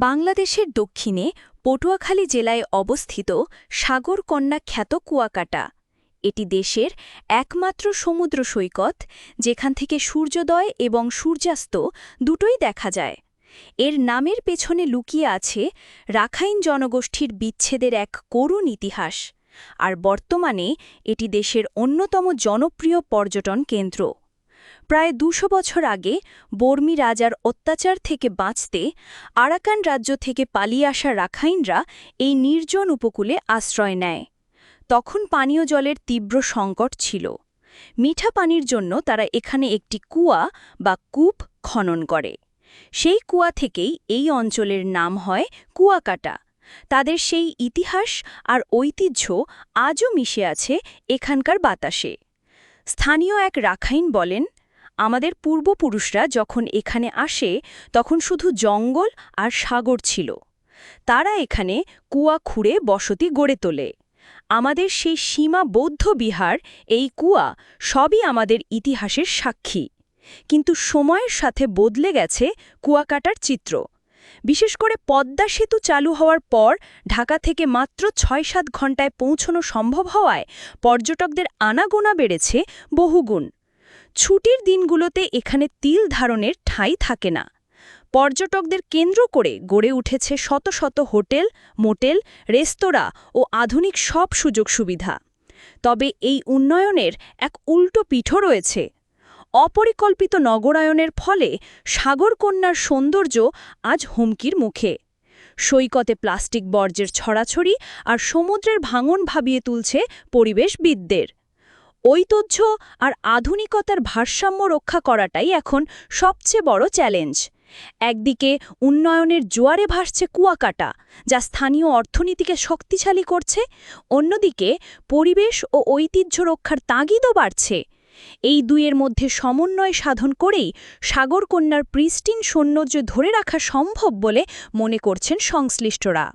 বাংলাদেশের দক্ষিণে পটুয়াখালী জেলায় অবস্থিত সাগরকন্যা খ্যাত কুয়াকাটা। এটি দেশের একমাত্র সমুদ্র সৈকত যেখান থেকে সূর্যোদয় এবং সূর্যাস্ত দুটোই দেখা যায়। এর নামের পেছনে লুকিয়ে আছে রাখাইন জনগোষ্ঠীর বিচ্ছেদের এক করুণ ইতিহাস, আর বর্তমানে এটি দেশের অন্যতম জনপ্রিয় পর্যটন কেন্দ্র। প্রায় ২০০ বছর আগে বর্মী রাজার অত্যাচার থেকে বাঁচতে আরাকান রাজ্য থেকে পালিয়ে আসা রাখাইনরা এই নির্জন উপকূলে আশ্রয় নেয়। তখন পানীয় জলের তীব্র সংকট ছিল। মিঠা পানির জন্য তারা এখানে একটি কুয়া বা কূপ খনন করে। সেই কুয়া থেকেই এই অঞ্চলের নাম হয় কুয়াকাটা। তাদের সেই ইতিহাস আর ঐতিহ্য আজও মিশে আছে এখানকার বাতাসে। স্থানীয় এক রাখাইন বলেন, আমাদের পূর্বপুরুষরা যখন এখানে আসে তখন শুধু জঙ্গল আর সাগর ছিল। তারা এখানে কুয়া খুঁড়ে বসতি গড়ে তোলে। আমাদের সেই সীমাবদ্ধ বিহার, এই কুয়া সবই আমাদের ইতিহাসের সাক্ষী। কিন্তু সময়ের সাথে বদলে গেছে কুয়াকাটার চিত্র। বিশেষ করে পদ্মা সেতু চালু হওয়ার পর ঢাকা থেকে মাত্র ৬-৭ ঘণ্টায় পৌঁছানো সম্ভব হওয়ায় পর্যটকদের আনাগোনা বেড়েছে বহুগুণ। ছুটির দিনগুলোতে এখানে তিল ধারণের ঠাঁই থাকে না। পর্যটকদের কেন্দ্র করে গড়ে উঠেছে শত শত হোটেল, মোটেল, রেস্তোরাঁ ও আধুনিক সব সুযোগ সুবিধা। তবে এই উন্নয়নের এক উল্টো পিঠও রয়েছে। অপরিকল্পিত নগরায়নের ফলে সাগরকন্যার সৌন্দর্য আজ হুমকির মুখে। সৈকতে প্লাস্টিক বর্জ্যের ছড়াছড়ি আর সমুদ্রের ভাঙন ভাবিয়ে তুলছে পরিবেশবিদদের। ঐতিহ্য আর আধুনিকতার ভারসাম্য রক্ষা করাটাই এখন সবচেয়ে বড় চ্যালেঞ্জ। একদিকে উন্নয়নের জোয়ারে ভাসছে কুয়াকাটা, যা স্থানীয় অর্থনীতিকে শক্তিশালী করছে, অন্যদিকে পরিবেশ ও ঐতিহ্য রক্ষার তাগিদও বাড়ছে। এই দুইয়ের মধ্যে সমন্বয় সাধন করেই সাগরকন্যার প্রিস্টিন সৌন্দর্য ধরে রাখা সম্ভব বলে মনে করছেন সংশ্লিষ্টরা।